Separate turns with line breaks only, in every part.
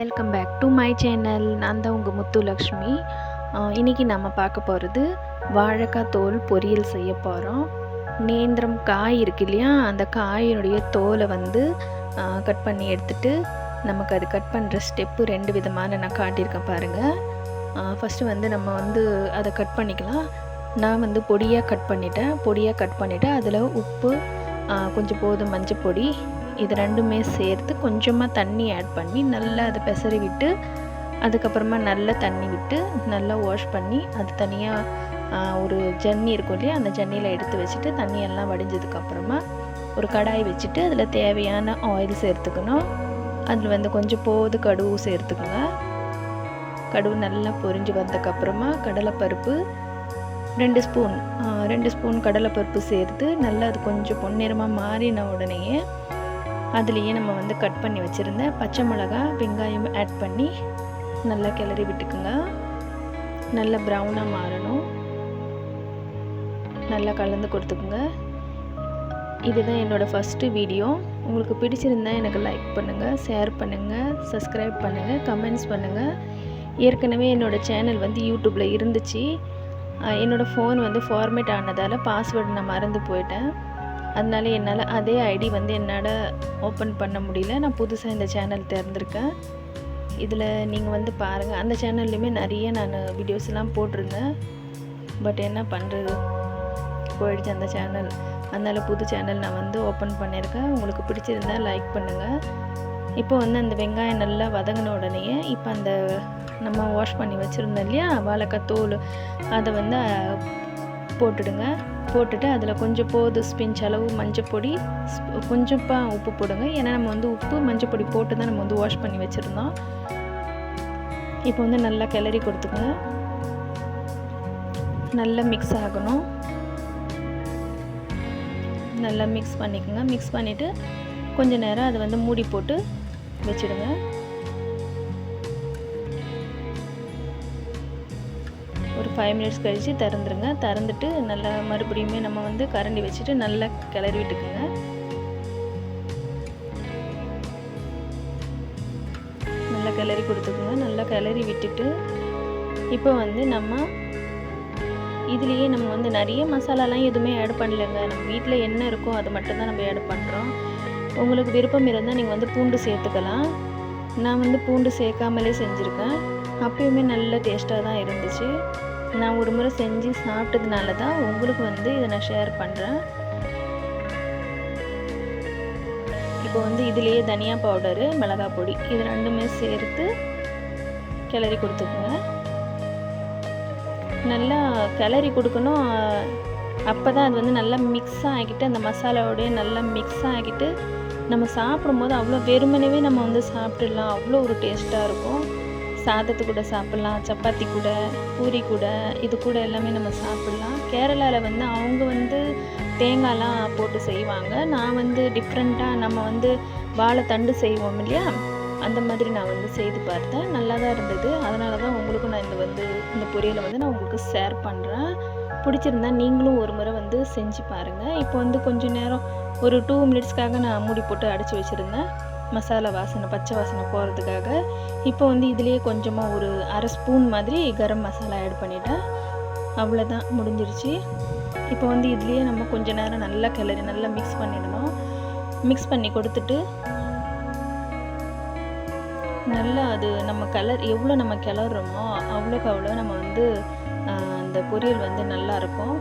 Welcome back to my channel. நான் தான் உங்கள் முத்துலக்ஷ்மி. இன்றைக்கி நம்ம பார்க்க போகிறது வாழைக்காய் தோல் பொரியல் செய்ய போகிறோம். நேந்திரம் காய் இருக்கு இல்லையா, அந்த காயினுடைய தோலை கட் பண்ணி எடுத்துட்டு நமக்கு அது கட் பண்ணுற ஸ்டெப்பு 2 விதமான நான் காட்டியிருக்கேன் பாருங்கள். ஃபஸ்ட்டு நம்ம அதை கட் பண்ணிக்கலாம். நான் பொடியாக கட் பண்ணிவிட்டேன். அதில் உப்பு, கொஞ்சம் போதும் மஞ்சள் பொடி, இது ரெண்டுமே சேர்த்து கொஞ்சமாக தண்ணி ஆட் பண்ணி நல்லா அதை பெசரி விட்டு, அதுக்கப்புறமா நல்லா தண்ணி விட்டு நல்லா வாஷ் பண்ணி அது தனியாக ஒரு ஜன்னி இருக்கும் இல்லையா, அந்த ஜன்னியில் எடுத்து வச்சுட்டு தண்ணியெல்லாம் வடிஞ்சதுக்கப்புறமா ஒரு கடாய் வச்சுட்டு அதில் தேவையான ஆயில் சேர்த்துக்கணும். அதில் கொஞ்சம் போது கடுகு சேர்த்துக்கோங்க. கடுகு நல்லா பொரிஞ்சு வந்ததுக்கப்புறமா கடலைப்பருப்பு 2 ஸ்பூன் கடலைப்பருப்பு சேர்த்து நல்லா அது கொஞ்சம் பொன்னிறமாக மாறின உடனேயே அதுலேயே நம்ம கட் பண்ணி வச்சுருந்த பச்சை மிளகாய், வெங்காயம் ஆட் பண்ணி நல்லா கிளறி விட்டுக்குங்க. நல்லா ப்ரௌனாக மாறணும். நல்லா கலந்து கொடுத்துக்குங்க. இதுதான் என்னோடய ஃபஸ்ட்டு வீடியோ. உங்களுக்கு பிடிச்சிருந்தா எனக்கு லைக் பண்ணுங்கள், ஷேர் பண்ணுங்கள், சப்ஸ்கிரைப் பண்ணுங்கள், கமெண்ட்ஸ் பண்ணுங்கள். ஏற்கனவே என்னோடய சேனல் யூடியூப்பில் இருந்துச்சு. என்னோடய ஃபோன் ஃபார்மேட் ஆனதால் பாஸ்வேர்டு நான் மறந்து போயிட்டேன். அதனால என்னால் அதே ஐடி என்னால் ஓப்பன் பண்ண முடியல. நான் புதுசாக இந்த சேனல் திறந்துருக்கேன். இதில் நீங்கள் பாருங்கள். அந்த சேனல்லையுமே நிறைய நான் வீடியோஸ்லாம் போட்டிருந்தேன். பட் என்ன பண்ணுறது, போயிடுச்சு அந்த சேனல். அதனால் புது சேனல் நான் ஓப்பன் பண்ணியிருக்கேன். உங்களுக்கு பிடிச்சிருந்தால் லைக் பண்ணுங்கள். இப்போ அந்த வெங்காயம் நல்லா வதங்கின உடனேயே இப்போ அந்த நம்ம வாஷ் பண்ணி வச்சுருந்தோம் இல்லையா வாழைக்காய் தோல், அதை போட்டுடுங்க. போட்டுட்டு அதில் கொஞ்சம் போது ஸ்பிஞ்ச் அளவு மஞ்சள் பொடி, கொஞ்சமாக உப்பு போடுங்க. ஏன்னா நம்ம உப்பு மஞ்சள் பொடி போட்டு தான் நம்ம வாஷ் பண்ணி வச்சுருந்தோம். இப்போ நல்லா கிளறி கொடுத்துக்கோங்க. நல்லா மிக்ஸ் ஆகணும். நல்லா மிக்ஸ் பண்ணிக்கோங்க. மிக்ஸ் பண்ணிவிட்டு கொஞ்சம் நேரம் அதை மூடி போட்டு வச்சுடுங்க. ஒரு 5 மினிட்ஸ் கழித்து திறந்துருங்க. திறந்துட்டு நல்லா மறுபடியுமே நம்ம கரண்டி வச்சுட்டு நல்லா கிளறி விட்டுக்குங்க. நல்லா கிளறி கொடுத்துக்குங்க. நல்லா கிளறி விட்டுட்டு இப்போ நம்ம இதுலேயே நம்ம நிறைய மசாலாலாம் எதுவுமே ஆட் பண்ணலைங்க. நம்ம வீட்டில் என்ன இருக்கோ அது மட்டும்தான் நம்ம ஆட் பண்ணுறோம். உங்களுக்கு விருப்பம் இருந்தால் நீங்கள் பூண்டு சேர்த்துக்கலாம். நான் பூண்டு சேர்க்காமலே செஞ்சுருக்கேன். அப்பயுமே நல்ல டேஸ்ட்டாக தான் இருந்துச்சு. நான் ஒரு முறை செஞ்சு சாப்பிட்டதுனால தான் உங்களுக்கு இதை நான் ஷேர் பண்ணுறேன். இப்போ இதுலேயே தனியா பவுடரு, மிளகாய் பொடி, இது ரெண்டுமே சேர்த்து கிளறி கொடுத்துக்குங்க. நல்லா கிளறி கொடுக்கணும். அப்போ தான் அது நல்லா மிக்ஸ் ஆகிட்டு அந்த மசாலாவோடய நல்லா மிக்ஸ் ஆகிட்டு நம்ம சாப்பிடும்போது அவ்வளோ வெறுமனவே நம்ம சாப்பிட்டுடலாம். அவ்வளோ ஒரு டேஸ்ட்டாக இருக்கும். சாதத்து கூட சாப்பிட்லாம், சப்பாத்தி கூட, பூரி கூட, இது கூட எல்லாமே நம்ம சாப்பிட்லாம். கேரளாவில் அவங்க தேங்காய்லாம் போட்டு செய்வாங்க. நான் டிஃப்ரெண்ட்டாக நம்ம வாழைத்தண்டு செய்வோம் இல்லையா, அந்த மாதிரி நான் செய்து பார்த்தேன். நல்லா தான் இருந்தது. அதனால தான் உங்களுக்கும் நான் இந்த பொரியலை நான் உங்களுக்கு ஷேர் பண்ணுறேன். பிடிச்சிருந்தா நீங்களும் ஒரு முறை செஞ்சு பாருங்கள். இப்போ கொஞ்சம் நேரம் ஒரு 2 மினிட்ஸ்க்காக நான் மூடி போட்டு அடைச்சி வச்சுருந்தேன், மசாலா வாசனை, பச்சை வாசனை போகிறதுக்காக. இப்போ இதுலேயே கொஞ்சமாக ஒரு 1/2 ஸ்பூன் மாதிரி கரம் மசாலா ஆட் பண்ணிவிட்டேன். அவ்வளோதான், முடிஞ்சிருச்சு. இப்போ இதுலேயே நம்ம கொஞ்சம் நேரம் நல்லா கிளறி நல்லா மிக்ஸ் பண்ணிடணும். மிக்ஸ் பண்ணி கொடுத்துட்டு நல்லா அது நம்ம எவ்வளோ நம்ம கிளறோமோ அவ்வளோக்கு அவ்வளோ நம்ம அந்த பொரியல் நல்லாயிருக்கும்.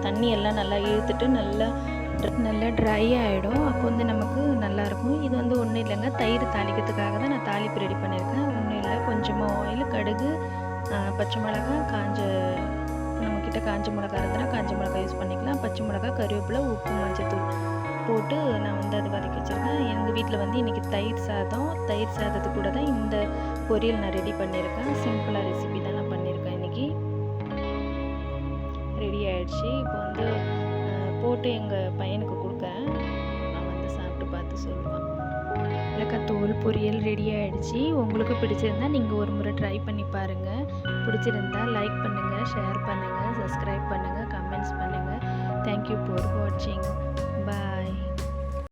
தண்ணி எல்லாம் நல்லா இழுத்துட்டு நல்லா ட்ரை ஆகிடும். அப்போ நமக்கு நல்லாயிருக்கும். இது ஒன்றும் இல்லைங்க, தயிர் தாளிக்கிறதுக்காக தான் நான் தாளிப்பு ரெடி பண்ணியிருக்கேன். ஒன்றும் இல்லை, கொஞ்சமாக ஆயில், கடுகு, பச்சை மிளகாய், நம்மக்கிட்ட காஞ்ச மிளகா இருந்ததுன்னா காஞ்ச மிளகாய் யூஸ் பண்ணிக்கலாம். பச்சை மிளகாய், கருவேப்பிலை, உப்பு, மஞ்சத்தூள் போட்டு நான் அது வதக்கி வச்சுருக்கேன். எங்கள் வீட்டில் இன்றைக்கி தயிர் சாதத்து கூட தான் இந்த பொரியல் நான் ரெடி பண்ணியிருக்கேன். சிம்பிளாக ரெசிபி தான் நான் பண்ணியிருக்கேன். இன்றைக்கி ரெடி ஆகிடுச்சு. இப்போ போட்டு எங்கள் பையனுக்கு கொடுக்கேன். அவன் சாப்பிட்டு பார்த்து சொல்லுவான். வாழைக்காய் தோல் பொரியல் ரெடி ஆகிடுச்சு. உங்களுக்கு பிடிச்சிருந்தா நீங்கள் ஒரு முறை ட்ரை பண்ணி பாருங்கள். பிடிச்சிருந்தா லைக் பண்ணுங்கள், ஷேர் பண்ணுங்கள், சப்ஸ்கிரைப் பண்ணுங்கள், கமெண்ட்ஸ் பண்ணுங்கள். தேங்க்யூ ஃபார் வாட்சிங். பாய்.